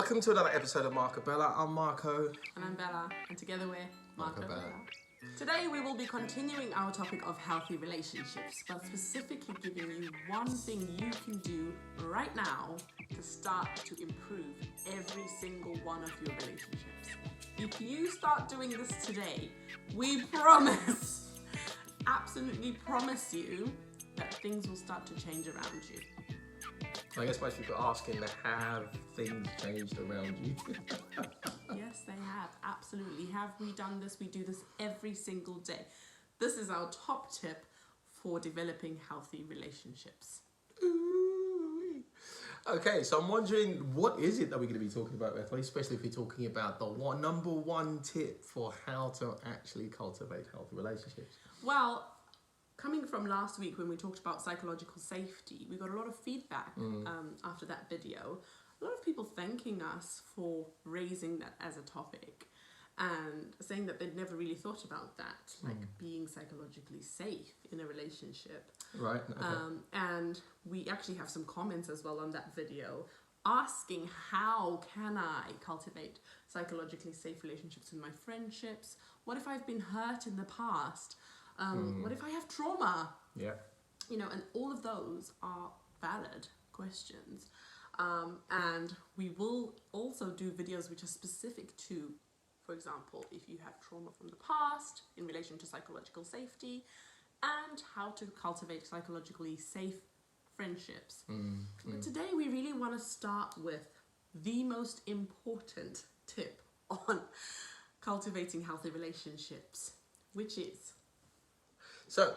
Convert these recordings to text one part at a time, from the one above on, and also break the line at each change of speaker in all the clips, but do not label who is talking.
Welcome to another episode of Marcobella. I'm Marco.
And I'm Bella, and together we're
Marcobella.
Today we will be continuing our topic of healthy relationships, but specifically giving you one thing you can do right now to start to improve every single one of your relationships. If you start doing this today, we promise, absolutely promise you that things will start to change around you.
I guess most people are asking, have things changed around you?
Yes, they have. Absolutely. Have we done this? We do this every single day. This is our top tip for developing healthy relationships.
Ooh. Okay, so I'm wondering, what is it that we're going to be talking about, Bethany, especially if we're talking about the number one tip for how to actually cultivate healthy relationships?
Well, coming from last week when we talked about psychological safety, we got a lot of feedback after that video. A lot of people thanking us for raising that as a topic and saying that they'd never really thought about that, like being psychologically safe in a relationship.
Right. Okay.
And we actually have some comments as well on that video asking, how can I cultivate psychologically safe relationships in my friendships? What if I've been hurt in the past? What if I have trauma?
Yeah.
You know, and all of those are valid questions. And we will also do videos which are specific to, for example, if you have trauma from the past in relation to psychological safety and how to cultivate psychologically safe friendships. But today we really want to start with the most important tip on cultivating healthy relationships, which is...
So,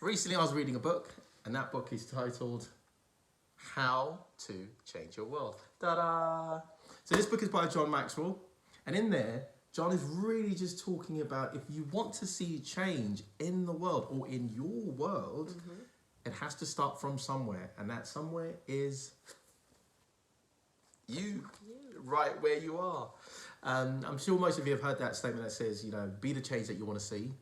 recently I was reading a book, and that book is titled How to Change Your World. Ta-da! So this book is by John Maxwell, and in there, John is really just talking about if you want to see change in the world or in your world, it has to start from somewhere, and that somewhere is you, right where you are. I'm sure most of you have heard that statement that says, you know, be the change that you want to see.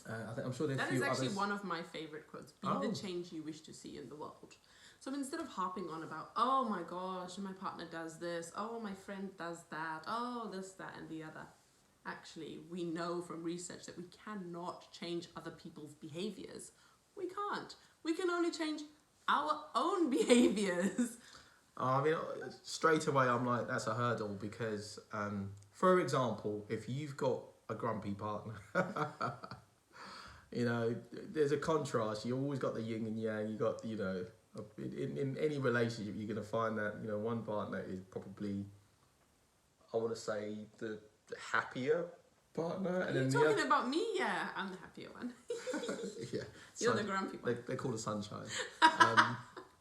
I'm sure there's a few
That is actually
others.
one of my favorite quotes. Be the change you wish to see in the world. So instead of harping on about, oh my gosh, my partner does this, oh my friend does that, oh this, that and the other. Actually, we know from research that we cannot change other people's behaviors. We can't. We can only change our own behaviors.
I mean, straight away I'm like, that's a hurdle because, for example, if you've got a grumpy partner, you know, there's a contrast. You always got the yin and yang. You got, you know, in any relationship, you're going to find that, you know, one partner is probably, I want to say, the happier partner.
Are you talking about me? Yeah, I'm the happier one.
Yeah.
You're the grumpy one.
They call it sunshine.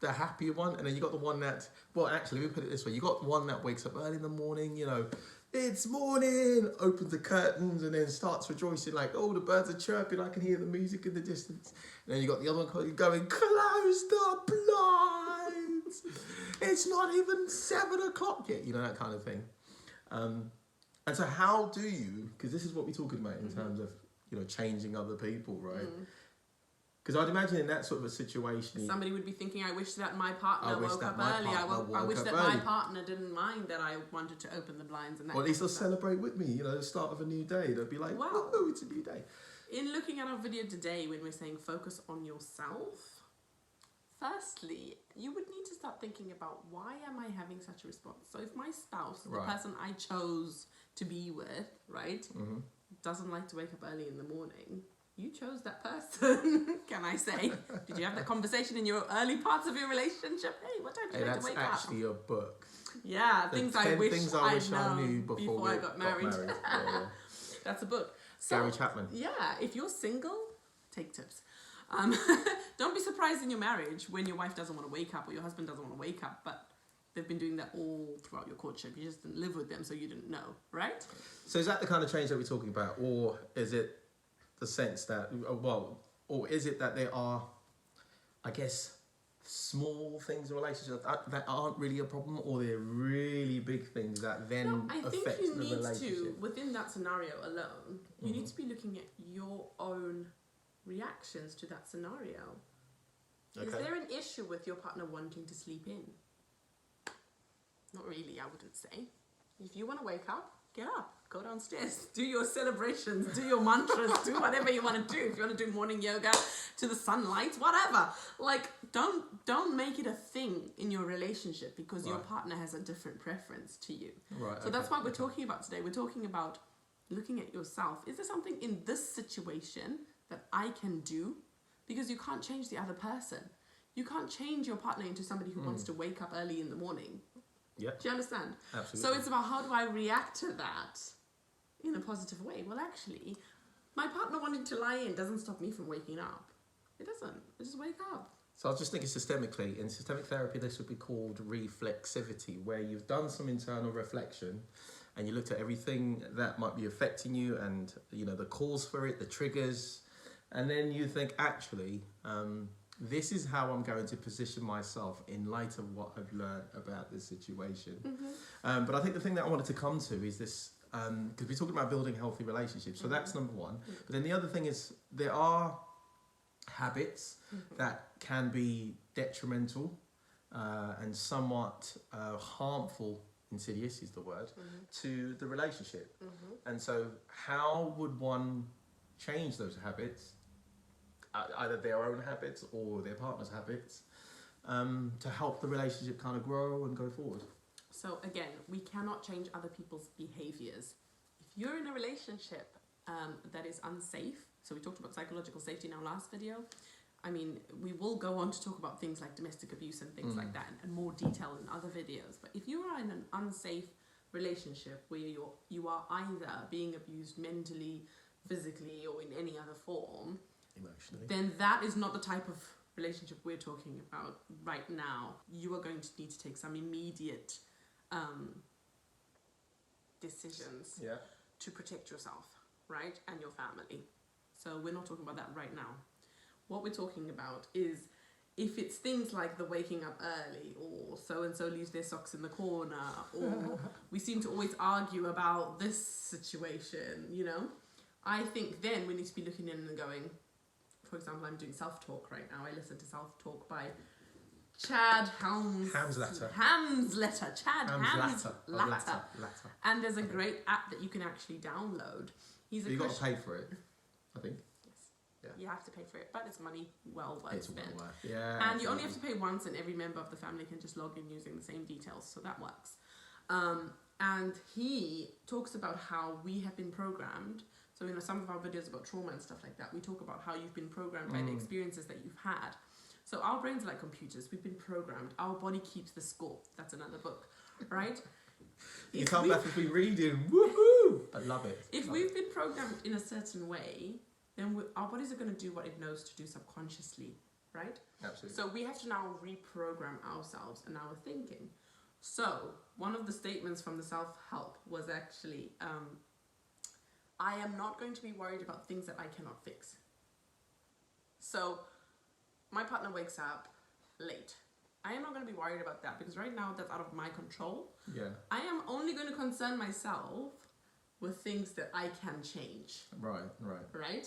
The happier one, and then you got the one that, well, actually, let me put it this way. You got the one that wakes up early in the morning, you know, it's morning, opens the curtains, and then starts rejoicing like, oh, the birds are chirping, I can hear the music in the distance. And then you got the other one going, close the blinds. It's not even 7 o'clock yet, you know, that kind of thing. And so how do you, because this is what we're talking about in terms of, you know, changing other people, right? Because I'd imagine in that sort of a situation...
Somebody would be thinking, I wish that my partner woke up early. I wish that my partner didn't mind that I wanted to open the blinds. And that
or at least they'll celebrate with me, you know, the start of a new day. They'll be like, wow, it's a new day.
In looking at our video today, when we're saying focus on yourself, firstly, you would need to start thinking about, why am I having such a response? So if my spouse, the person I chose to be with, right, doesn't like to wake up early in the morning... You chose that person, can I say? Did you have that conversation in your early parts of your relationship? Hey, what time do you like to wake up?
That's actually a book.
Yeah, things I wish I knew before I got married.
Yeah.
That's a book. So,
Gary Chapman.
Yeah, if you're single, take tips. Don't be surprised in your marriage when your wife doesn't want to wake up or your husband doesn't want to wake up, but they've been doing that all throughout your courtship. You just didn't live with them, so you didn't know, right?
So is that the kind of change that we're talking about? Or is it the sense that, well, or is it that there are, I guess, small things in relationships that aren't really a problem, or they're really big things that then affect the relationship? I think you need to,
within that scenario alone, you need to be looking at your own reactions to that scenario. Okay. Is there an issue with your partner wanting to sleep in? Not really, I wouldn't say. If you want to wake up, get up, go downstairs, do your celebrations, do your mantras, do whatever you want to do. If you want to do morning yoga to the sunlight, whatever. Like, don't make it a thing in your relationship because your partner has a different preference to you.
Right.
So that's what we're talking about today. We're talking about looking at yourself. Is there something in this situation that I can do? Because you can't change the other person. You can't change your partner into somebody who wants to wake up early in the morning.
Yeah.
Do you understand?
Absolutely.
So it's about how do I react to that in a positive way? Well, actually, my partner wanting to lie in doesn't stop me from waking up. It doesn't. I just wake up.
So I was just thinking systemically, in systemic therapy, this would be called reflexivity, where you've done some internal reflection and you looked at everything that might be affecting you and, you know, the cause for it, the triggers, and then you think, actually, this is how I'm going to position myself in light of what I've learned about this situation. But I think the thing that I wanted to come to is this, because we're talking about building healthy relationships, so that's number one. But then the other thing is there are habits that can be detrimental and somewhat harmful, insidious is the word, to the relationship. And so how would one change those habits, either their own habits or their partner's habits, to help the relationship kind of grow and go forward?
So again, we cannot change other people's behaviors. If you're in a relationship that is unsafe, so we talked about psychological safety in our last video. I mean, we will go on to talk about things like domestic abuse and things like that in more detail in other videos. But if you are in an unsafe relationship where you are either being abused mentally, physically, or in any other form,
Emotionally.
then that is not the type of relationship we're talking about right now. You are going to need to take some immediate decisions to protect yourself, right, and your family. So we're not talking about that right now. What we're talking about is if it's things like the waking up early, or so-and-so leaves their socks in the corner, or we seem to always argue about this situation, you know, I think then we need to be looking in and going, for example, I'm doing self-talk right now. I listen to self-talk by Chad Hamsletter. And there's a great app that you can actually download.
You've got to pay for it, I think.
Yes. Yeah. You have to pay for it, but it's money well worth
It's
spent.
well worth. Yeah.
And you only have to pay once, and every member of the family can just log in using the same details, so that works. And he talks about how we have been programmed. So, you know, some of our videos about trauma and stuff like that, we talk about how you've been programmed by the experiences that you've had. So our brains are like computers. We've been programmed. Our body keeps the score. That's another book, right?
You come back and be reading. Woohoo! I love it.
If we've been programmed in a certain way, then our bodies are going to do what it knows to do subconsciously, right?
Absolutely.
So we have to now reprogram ourselves and our thinking. So one of the statements from the self-help was actually, I am not going to be worried about things that I cannot fix. So my partner wakes up late. I am not going to be worried about that because right now that's out of my control.
Yeah.
I am only going to concern myself with things that I can change.
Right.
Right?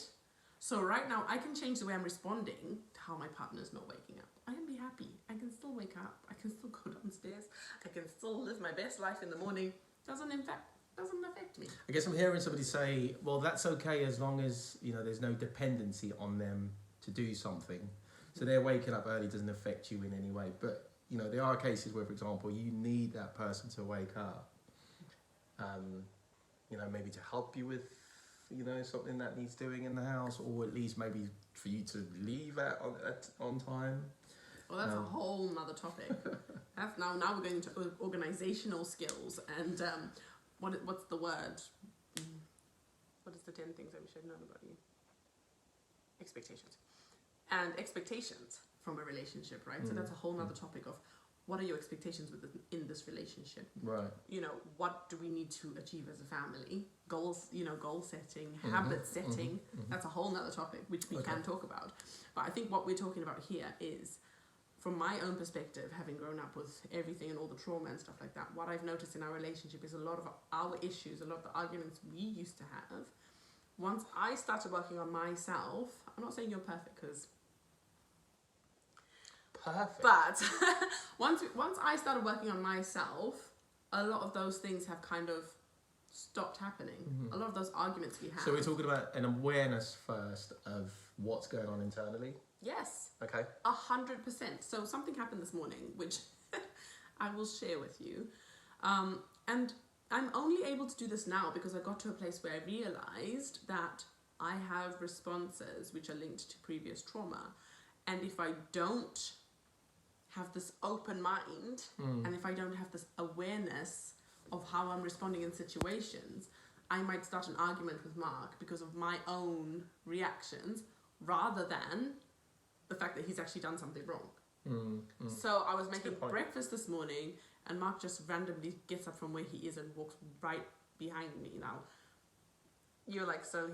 So right now I can change the way I'm responding to how my partner's not waking up. I can be happy. I can still wake up. I can still go downstairs. I can still live my best life in the morning. Doesn't affect me.
I guess I'm hearing somebody say, well, that's okay as long as, you know, there's no dependency on them to do something. So their waking up early doesn't affect you in any way. But, you know, there are cases where, for example, you need that person to wake up, you know, maybe to help you with, you know, something that needs doing in the house, or at least maybe for you to leave on time.
Well, that's a whole nother topic. That's now we're going into organizational skills and what's the word? What is the 10 things that we should know about you? Expectations. And expectations from a relationship, right? So that's a whole nother topic of what are your expectations in this relationship?
Right.
You know, what do we need to achieve as a family? Goals, you know, goal setting, habit setting. That's a whole nother topic, which we can talk about. But I think what we're talking about here is, from my own perspective, having grown up with everything and all the trauma and stuff like that, what I've noticed in our relationship is a lot of our issues, a lot of the arguments we used to have, once I started working on myself, I'm not saying you're perfect because...
Perfect.
But once I started working on myself, a lot of those things have kind of stopped happening. A lot of those arguments we have.
So we're talking about an awareness first of what's going on internally?
Yes.
Okay.
100%. So something happened this morning, which I will share with you. And I'm only able to do this now because I got to a place where I realized that I have responses which are linked to previous trauma. And if I don't have this open mind, and if I don't have this awareness of how I'm responding in situations, I might start an argument with Mark because of my own reactions rather than the fact that he's actually done something wrong. So I was making breakfast this morning and Mark just randomly gets up from where he is and walks right behind me. Now, you're like, so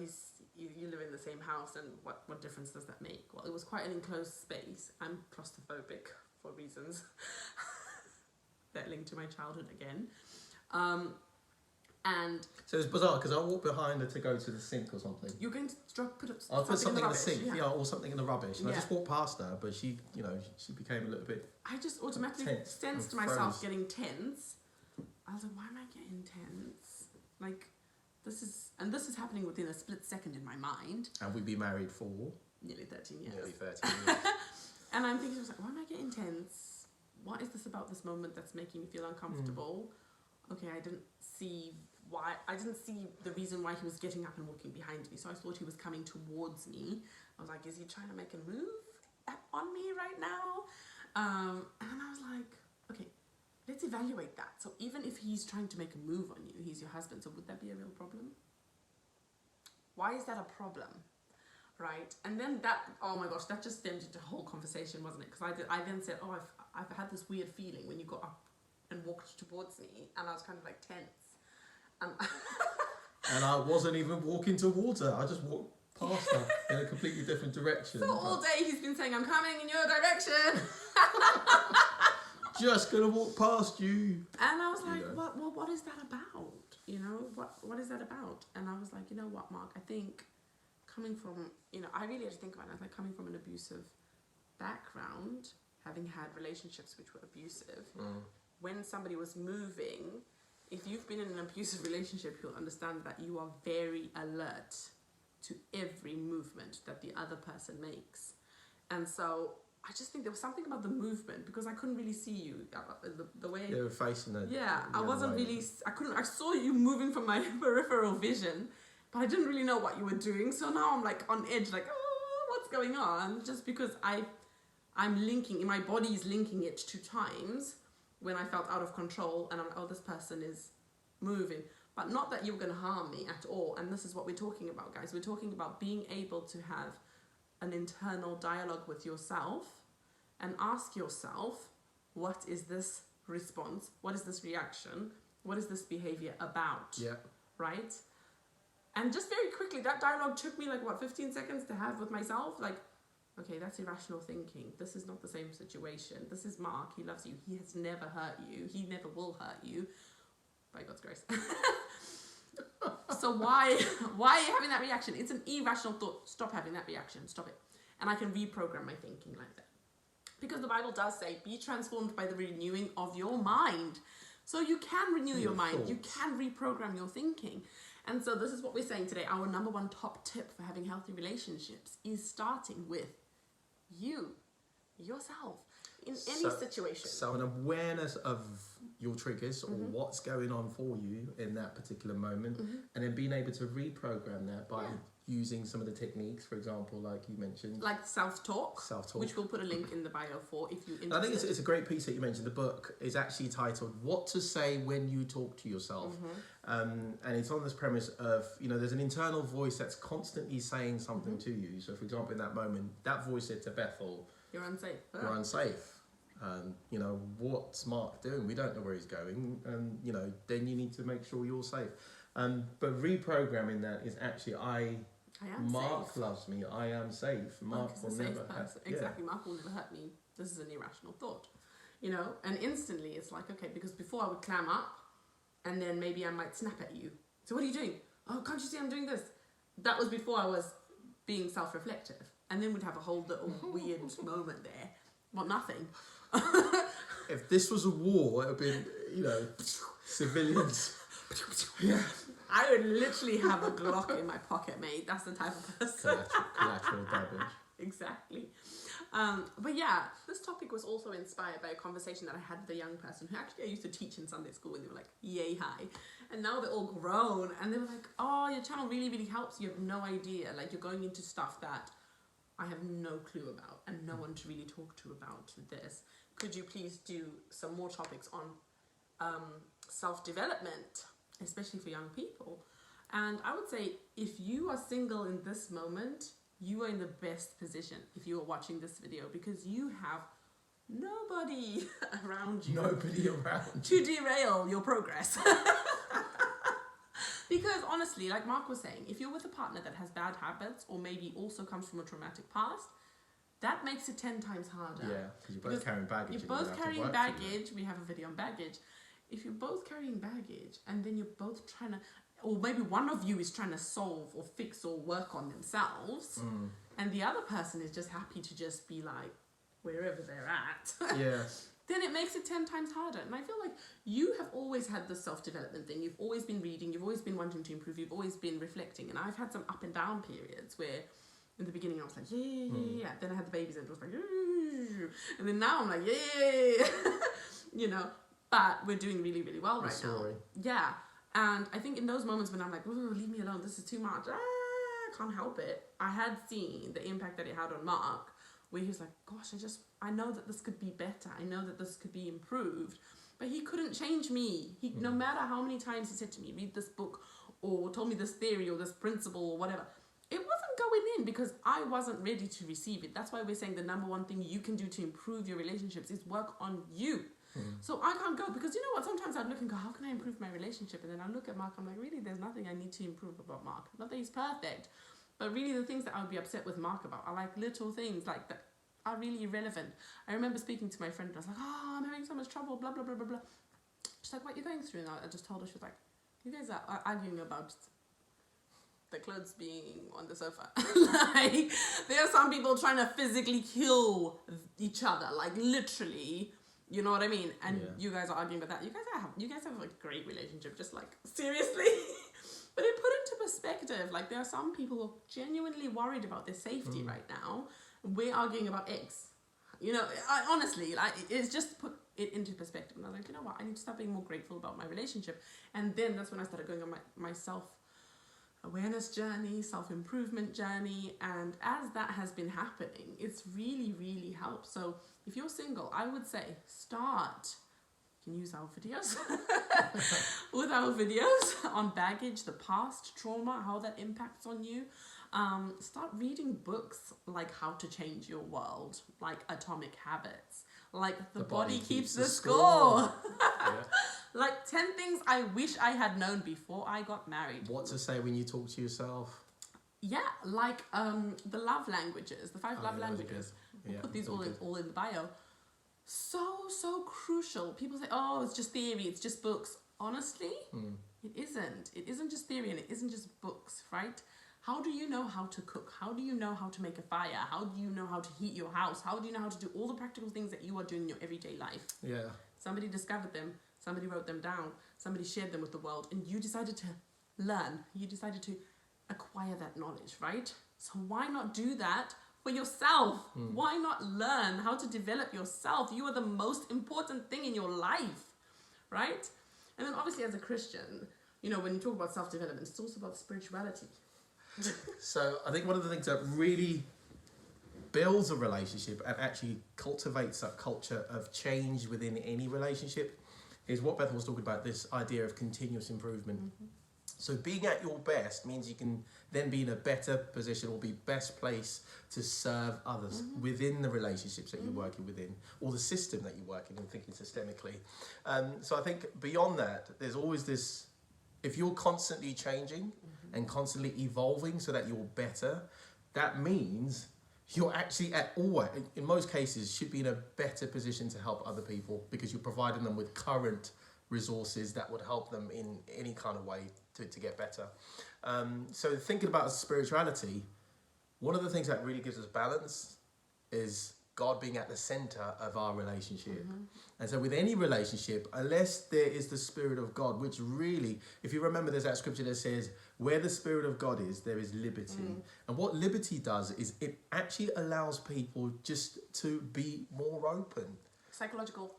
you live in the same house and what difference does that make? Well, it was quite an enclosed space. I'm claustrophobic for reasons that link to my childhood again. And
so it's bizarre because I walk behind her to go to the sink or something.
you're going to
I'll put something in the sink,
yeah.
or something in the rubbish. And I just walked past her, but she became a little bit.
I just automatically sensed myself getting tense. I was like, why am I getting tense? Like, this is happening within a split second in my mind.
And we've been married for
nearly 13 years.
Nearly 13 years.
And I'm thinking, I was like, why am I getting tense? What is this about this moment that's making me feel uncomfortable? Okay, I didn't see the reason why he was getting up and walking behind me. So I thought he was coming towards me. I was like, is he trying to make a move on me right now? And I was like, okay, let's evaluate that. So even if he's trying to make a move on you, he's your husband, so would that be a real problem? Why is that a problem? Right? And then oh my gosh, that just stemmed into a whole conversation, wasn't it? Because I then said, oh, I've had this weird feeling when you got up and walked towards me, and I was kind of like tense.
And I wasn't even walking towards her. I just walked past her in a completely different direction.
So all day he's been saying, I'm coming in your direction.
Just gonna walk past you.
And I was like, what is that about? You know, what is that about? And I was like, you know what, Mark, I think coming from, I really had to think about it. Like coming from an abusive background, having had relationships which were abusive, when somebody was moving, if you've been in an abusive relationship, you'll understand that you are very alert to every movement that the other person makes. And so I just think there was something about the movement because I couldn't really see you. The way
they were facing it.
Yeah, I wasn't really, I saw you moving from my peripheral vision, but I didn't really know what you were doing. So now I'm like on edge, like, oh, what's going on? Just because I'm linking, my body is linking it to times when I felt out of control and I'm like, oh, this person is moving. But not that you were going to harm me at all. And this is what we're talking about, guys. We're talking about being able to have an internal dialogue with yourself and ask yourself, what is this response? What is this reaction? What is this behavior about?
Yeah.
Right? And just very quickly, that dialogue took me 15 seconds to have with myself. Like, okay, that's irrational thinking. This is not the same situation. This is Mark. He loves you. He has never hurt you. He never will hurt you. By God's grace. So why are you having that reaction? It's an irrational thought. Stop having that reaction. Stop it. And I can reprogram my thinking like that. Because the Bible does say, be transformed by the renewing of your mind. So you can renew your mind.
Thoughts.
You can reprogram your thinking. And so this is what we're saying today. Our number one top tip for having healthy relationships is starting with yourself, in any situation.
So an awareness of your triggers or what's going on for you in that particular moment, and then being able to reprogram that by using some of the techniques, for example, like you mentioned.
Like self-talk, which we'll put a link in the bio for if you're interested.
I think it's a great piece that you mentioned. The book is actually titled What to Say When You Talk to Yourself. And it's on this premise of, there's an internal voice that's constantly saying something to you. So, for example, in that moment, that voice said to Bethel,
you're unsafe.
You're unsafe. And, what's Mark doing? We don't know where he's going. And, then you need to make sure you're safe. But reprogramming that is actually, Mark
safe.
Loves me. I am safe. Mark will never hurt me.
Exactly. Mark will never hurt me. This is an irrational thought. And instantly it's like, okay, because before I would clam up and then maybe I might snap at you. So what are you doing? Oh, can't you see I'm doing this? That was before I was being self-reflective. And then we'd have a whole little weird moment there. Well, nothing.
if this was a war, it would have been, you know, civilians. Yeah.
I would literally have a Glock in my pocket, mate. That's the type of person.
Collateral damage.
Exactly. But yeah, this topic was also inspired by a conversation that I had with a young person who actually I used to teach in Sunday school, and they were like, yay high. And now they're all grown, and they were like, oh, your channel really, really helps. You have no idea. Like, you're going into stuff that I have no clue about and no one to really talk to about this. Could you please do some more topics on self-development, especially for young people? And I would say, if you are single in this moment, you are in the best position if you are watching this video, because you have nobody around you.
Nobody around.
To derail your progress. Because honestly, like Mark was saying, if you're with a partner that has bad habits or maybe also comes from a traumatic past, that makes it 10 times harder.
Yeah, because you're both carrying baggage.
You're both carrying baggage. We have a video on baggage. If you're both carrying baggage and then you're both trying to, or maybe one of you is trying to solve or fix or work on themselves, and the other person is just happy to just be like wherever they're at.
Yeah.
Then it makes it 10 times harder. And I feel like you have always had this self-development thing. You've always been reading. You've always been wanting to improve. You've always been reflecting. And I've had some up and down periods where in the beginning I was like, yeah. Then I had the babies and it was like, and then now I'm like, yeah. You know, but we're doing really, really well right now. Yeah. And I think in those moments when I'm like, ooh, leave me alone. This is too much. I can't help it. I had seen the impact that it had on Mark, where he was like, gosh, I know that this could be better. I know that this could be improved. But he couldn't change me. No matter how many times he said to me, read this book or told me this theory or this principle or whatever, it wasn't going in because I wasn't ready to receive it. That's why we're saying the number one thing you can do to improve your relationships is work on you. So I can't go because you know what? Sometimes I'd look and go, how can I improve my relationship? And then I look at Mark, I'm like, really, there's nothing I need to improve about Mark. Not that he's perfect. But really the things that I would be upset with Mark about are like little things like that are really irrelevant. I remember speaking to my friend and I was like, oh, I'm having so much trouble, blah, blah, blah, blah, blah. She's like, what are you going through? And I just told her, she was like, you guys are arguing about the clothes being on the sofa. Like, there are some people trying to physically kill each other, like literally, you know what I mean? And you guys are arguing about that. You guys have a great relationship, just like, seriously? But it put into perspective, like there are some people who are genuinely worried about their safety right now. We're arguing about eggs. You know, honestly, like it's just put it into perspective. And I was like, you know what? I need to start being more grateful about my relationship. And then that's when I started going on my self-awareness journey, self-improvement journey. And as that has been happening, it's really, really helped. So if you're single, I would say start. You can use our videos with our videos on baggage, the past, trauma, how that impacts on you. Start reading books like How to Change Your World, like Atomic Habits, like The Body Keeps the Score. Like 10 things I wish I had known before I got married.
What to say when you talk to yourself.
Yeah, like the love languages, the 5 love languages. We'll put these all in the bio. So crucial. People say, oh, it's just theory, it's just books. Honestly, it isn't. It isn't just theory and it isn't just books, right? How do you know how to cook? How do you know how to make a fire? How do you know how to heat your house? How do you know how to do all the practical things that you are doing in your everyday life? Yeah. Somebody discovered them. Somebody wrote them down. Somebody shared them with the world. And you decided to learn. You decided to acquire that knowledge, right? So why not do that for yourself? Why not learn how to develop yourself? You are the most important thing in your life, right? And then obviously as a Christian, you know, when you talk about self-development, it's also about spirituality.
So I think one of the things that really builds a relationship and actually cultivates that culture of change within any relationship is what Beth was talking about, this idea of continuous improvement. So being at your best means you can then be in a better position or be best placed to serve others within the relationships that you're working within or the system that you're working in, thinking systemically. So I think beyond that, there's always this, if you're constantly changing and constantly evolving so that you're better, that means you're actually in most cases, should be in a better position to help other people because you're providing them with current resources that would help them in any kind of way to get better. So thinking about spirituality, one of the things that really gives us balance is God being at the center of our relationship. And so with any relationship, unless there is the Spirit of God, which really, if you remember, there's that scripture that says, where the Spirit of God is, there is liberty. And what liberty does is it actually allows people just to be more open.
Psychological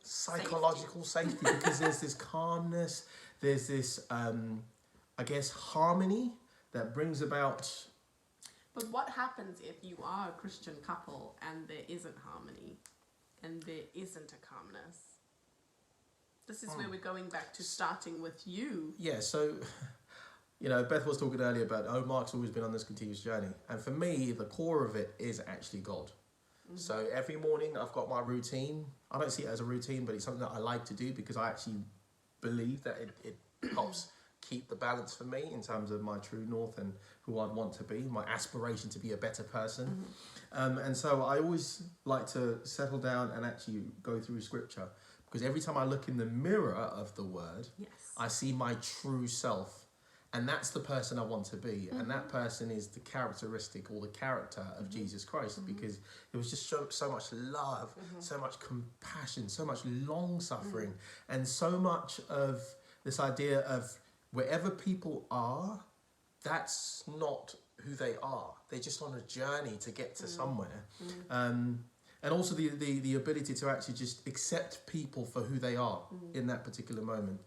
safety, because there's this calmness, there's this, I guess, harmony that brings about.
But what happens if you are a Christian couple and there isn't harmony and there isn't a calmness? This is where we're going back to starting with you.
Yeah, so, Beth was talking earlier about, Mark's always been on this continuous journey. And for me, the core of it is actually God. So every morning I've got my routine. I don't see it as a routine, but it's something that I like to do because I actually believe that it helps keep the balance for me in terms of my true north and who I'd want to be, my aspiration to be a better person. And so I always like to settle down and actually go through scripture, because every time I look in the mirror of the word, I see my true self. And that's the person I want to be. And that person is the characteristic or the character of Jesus Christ, because there was just so much love, so much compassion, so much long suffering, and so much of this idea of wherever people are, that's not who they are. They're just on a journey to get to somewhere. And also the ability to actually just accept people for who they are in that particular moment.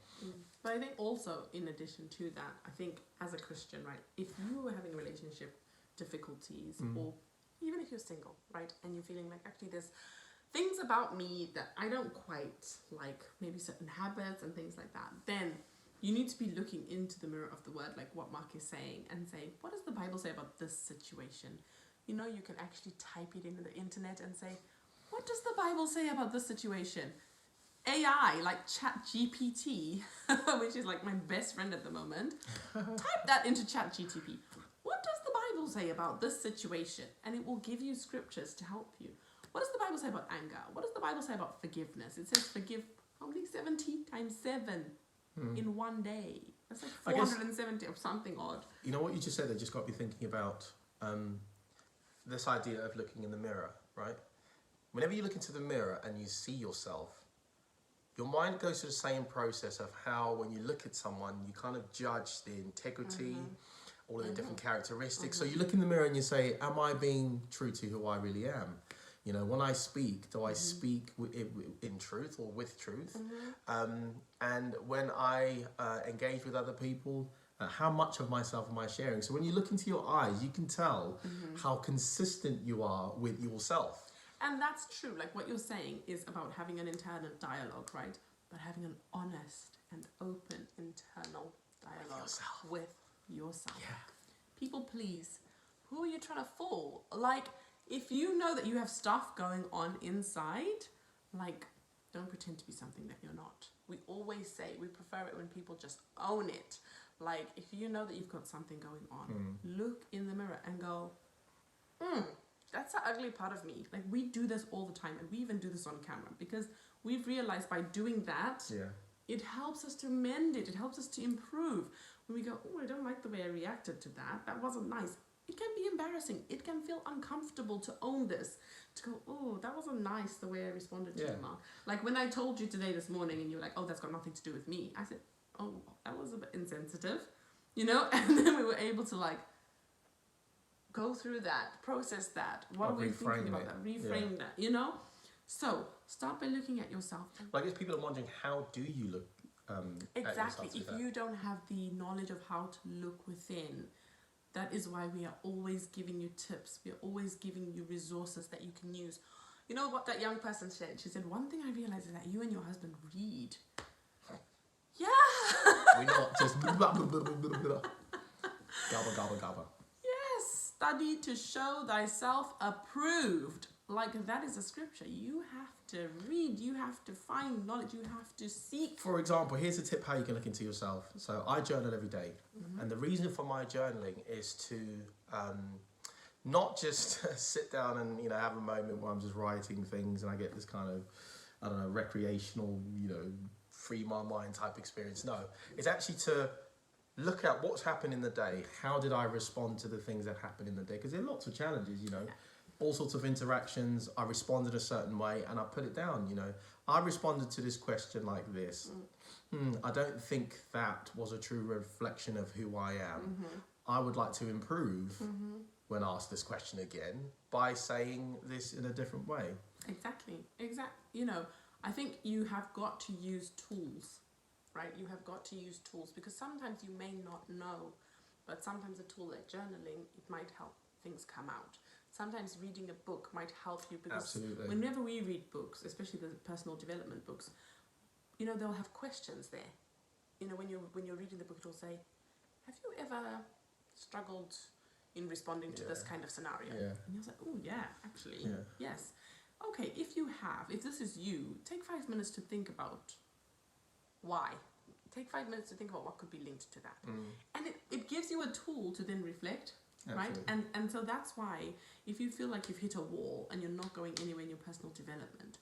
But I think also, in addition to that, I think as a Christian, right, if you are having relationship difficulties, or even if you're single, right, and you're feeling like actually there's things about me that I don't quite like, maybe certain habits and things like that, then you need to be looking into the mirror of the word, like what Mark is saying, and say, what does the Bible say about this situation? You can actually type it into the internet and say, what does the Bible say about this situation? AI, like ChatGPT, which is like my best friend at the moment, type that into ChatGPT. What does the Bible say about this situation? And it will give you scriptures to help you. What does the Bible say about anger? What does the Bible say about forgiveness? It says forgive, how many? 70 times 7 in one day. That's like 470 or something odd.
You know what you just said, that just got me thinking about this idea of looking in the mirror, right? Whenever you look into the mirror and you see yourself, your mind goes through the same process of how when you look at someone, you kind of judge the integrity, all of the different characteristics. So you look in the mirror and you say, am I being true to who I really am? When I speak, do I speak in truth or with truth? And when I engage with other people, how much of myself am I sharing? So when you look into your eyes, you can tell how consistent you are with yourself.
And that's true. Like what you're saying is about having an internal dialogue, right? But having an honest and open internal dialogue with yourself. Yeah. People please. Who are you trying to fool? Like, if you know that you have stuff going on inside, like, don't pretend to be something that you're not. We always say we prefer it when people just own it. Like, if you know that you've got something going on, look in the mirror and go, that's the ugly part of me. Like, we do this all the time, and we even do this on camera, because we've realized by doing that, it helps us to mend it. It helps us to improve. When we go, I don't like the way I reacted to that. That wasn't nice. It can be embarrassing. It can feel uncomfortable to own this. To go, that wasn't nice the way I responded to you, Mark. Like when I told you today this morning and you were like, that's got nothing to do with me. I said, that was a bit insensitive, And then we were able to go through that, process that. What are we thinking about that? Reframe that, So start by looking at yourself.
I guess people are wondering, how do you look
exactly. If you don't have the knowledge of how to look within, that is why we are always giving you tips. We are always giving you resources that you can use. You know what that young person said? She said, one thing I realized is that you and your husband read. Yeah.
We're not just gabba, gabba, gabba.
Yes. Study to show thyself approved. That is a scripture. You have to read. You have to find knowledge. You have to seek.
For example, here's a tip how you can look into yourself. So I journal every day. And the reason for my journaling is to not just sit down and have a moment where I'm just writing things and I get this kind of recreational free my mind type experience. No, it's actually to look at what's happened in the day. How did I respond to the things that happened in the day? Because there are lots of challenges. all sorts of interactions. I responded a certain way and I put it down, you know. I responded to this question like this. I don't think that was a true reflection of who I am. I would like to improve when asked this question again by saying this in a different way.
Exactly. You know, I think you have got to use tools, right? You have got to use tools because sometimes you may not know, but sometimes a tool like journaling, it might help things come out. Sometimes reading a book might help you because
Absolutely.
whenever we read books, especially the personal development books, you know, they'll have questions there. You know, when you're reading the book, it'll say, have you ever struggled in responding to this kind of scenario? And you're like, oh yeah, actually, yes. Okay, if this is you, take 5 minutes to think about why. Take 5 minutes to think about what could be linked to that. And it gives you a tool to then reflect, right? And so that's why if you feel like you've hit a wall and you're not going anywhere in your personal development,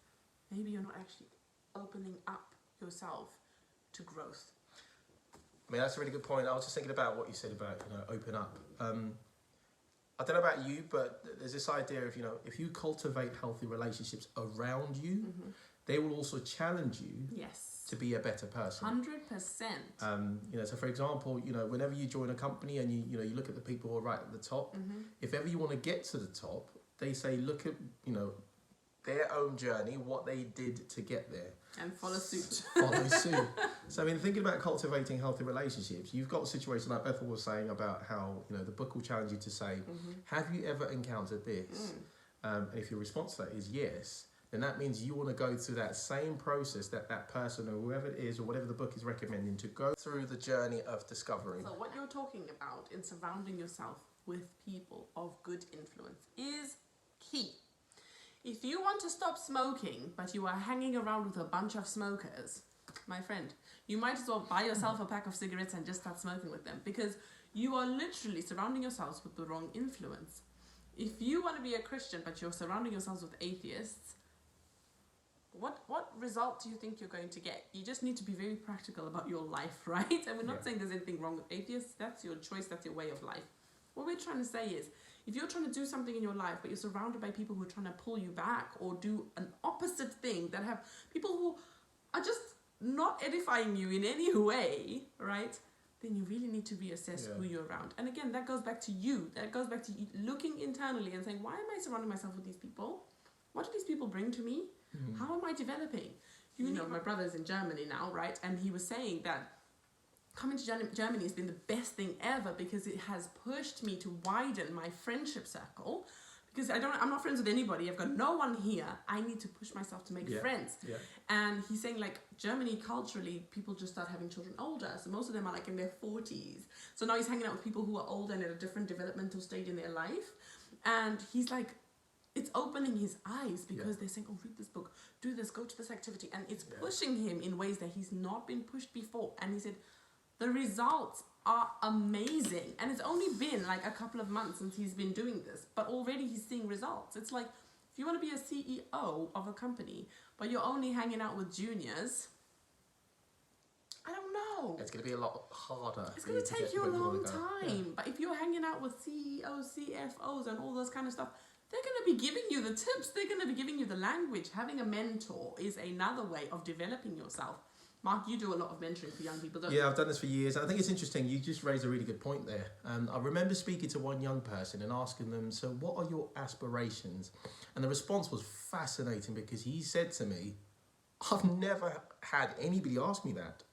maybe you're not actually opening up yourself to growth.
I mean, that's a really good point. I was just thinking about what you said about, you know, open up. I don't know about you, but there's this idea of, you know, if you cultivate healthy relationships around you, they will also challenge you to be a better person.
100%.
You know, so for example, you know, whenever you join a company and you look at the people who are right at the top, if ever you want to get to the top, they say, look at, you know, their own journey, what they did to get there.
And follow suit.
Follow suit. So, I mean, thinking about cultivating healthy relationships, you've got a situation like Bethel was saying about how, you know, the book will challenge you to say, have you ever encountered this? And if your response to that is yes, then that means you want to go through that same process that person or whoever it is or whatever the book is recommending to go through the journey of discovery.
So what you're talking about in surrounding yourself with people of good influence is key. If you want to stop smoking, but you are hanging around with a bunch of smokers, my friend, you might as well buy yourself a pack of cigarettes and just start smoking with them because you are literally surrounding yourselves with the wrong influence. If you want to be a Christian, but you're surrounding yourselves with atheists, what result do you think you're going to get? You just need to be very practical about your life, right? And we're not saying there's anything wrong with atheists. That's your choice. That's your way of life. What we're trying to say is, if you're trying to do something in your life, but you're surrounded by people who are trying to pull you back or do an opposite thing, that have people who are just not edifying you in any way, right? Then you really need to reassess who you're around. And again, that goes back to you. That goes back to you looking internally and saying, why am I surrounding myself with these people? What do these people bring to me? How am I developing? You know, my brother's in Germany now, right? And he was saying that coming to Germany has been the best thing ever because it has pushed me to widen my friendship circle. Because I'm not friends with anybody. I've got no one here. I need to push myself to make friends. And he's saying, like, Germany culturally, people just start having children older. So most of them are like in their 40s. So now he's hanging out with people who are older and at a different developmental stage in their life. And he's like, it's opening his eyes because they're saying, oh, read this book, do this, go to this activity. And it's pushing him in ways that he's not been pushed before. And he said, the results are amazing. And it's only been like a couple of months since he's been doing this, but already he's seeing results. It's like, if you want to be a CEO of a company, but you're only hanging out with juniors, I don't know.
It's going to be a lot harder.
It's going to take you a long time. But if you're hanging out with CEOs, CFOs, and all those kind of stuff, they're going to be giving you the tips. They're going to be giving you the language. Having a mentor is another way of developing yourself. Mark, you do a lot of mentoring for young people, don't you?
Yeah, I've done this for years. And I think it's interesting. You just raised a really good point there. I remember speaking to one young person and asking them, so what are your aspirations? And the response was fascinating because he said to me, I've never had anybody ask me that.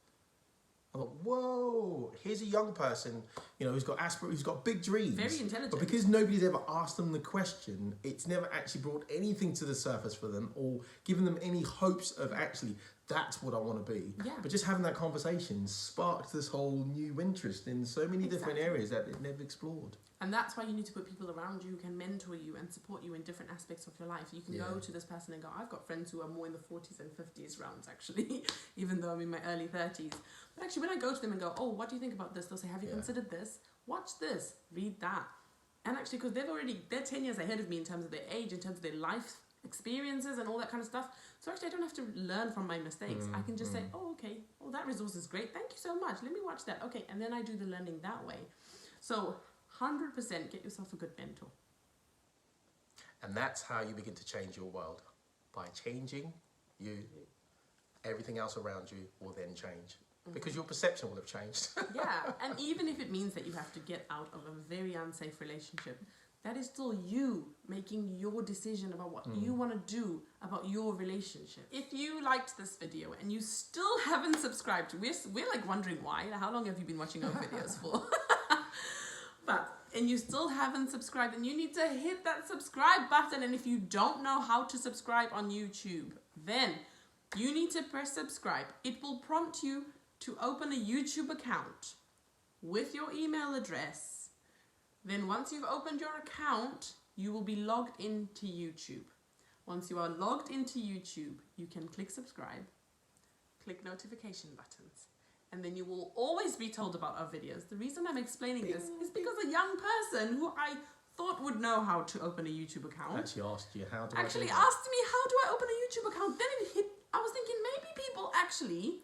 I thought, whoa, here's a young person, you know, who's got big dreams.
Very intelligent.
But because nobody's ever asked them the question, it's never actually brought anything to the surface for them or given them any hopes of actually, that's what I want to be.
Yeah.
But just having that conversation sparked this whole new interest in so many different areas that they'd never explored.
And that's why you need to put people around you who can mentor you and support you in different aspects of your life. You can go to this person and go, I've got friends who are more in the 40s and 50s rounds, actually, even though I'm in my early 30s. But actually, when I go to them and go, oh, what do you think about this? They'll say, have you considered this? Watch this, read that. And actually, because they're 10 years ahead of me in terms of their age, in terms of their life experiences and all that kind of stuff. So actually, I don't have to learn from my mistakes. I can just say, oh, okay, well, that resource is great. Thank you so much. Let me watch that. Okay, and then I do the learning that way. So 100% get yourself a good mentor.
And that's how you begin to change your world. By changing you, everything else around you will then change. Because your perception will have changed.
Yeah, and even if it means that you have to get out of a very unsafe relationship, that is still you making your decision about what you want to do about your relationship. If you liked this video and you still haven't subscribed, we're like wondering why. How long have you been watching our videos for? And you still haven't subscribed, and you need to hit that subscribe button. And if you don't know how to subscribe on YouTube, then you need to press subscribe. It will prompt you to open a YouTube account with your email address. Then once you've opened your account, you will be logged into YouTube. Once you are logged into YouTube, you can click subscribe, click notification buttons, and then you will always be told about our videos. The reason I'm explaining this is because a young person who I thought would know how to open a YouTube account
Actually asked you how to
asked me, how do I open a YouTube account? Then I was thinking maybe people actually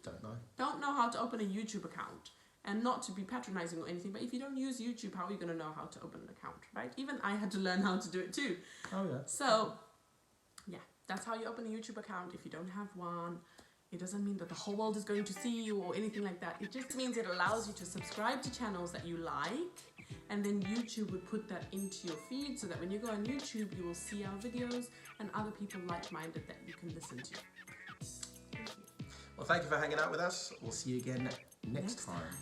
don't know how to open a YouTube account. And not to be patronizing or anything, but if you don't use YouTube, how are you going to know how to open an account, right? Even I had to learn how to do it too.
Oh, yeah.
So, yeah, that's how you open a YouTube account. If you don't have one, it doesn't mean that the whole world is going to see you or anything like that. It just means it allows you to subscribe to channels that you like, and then YouTube would put that into your feed so that when you go on YouTube, you will see our videos and other people like-minded that you can listen to.
Well, thank you for hanging out with us. We'll see you again next time.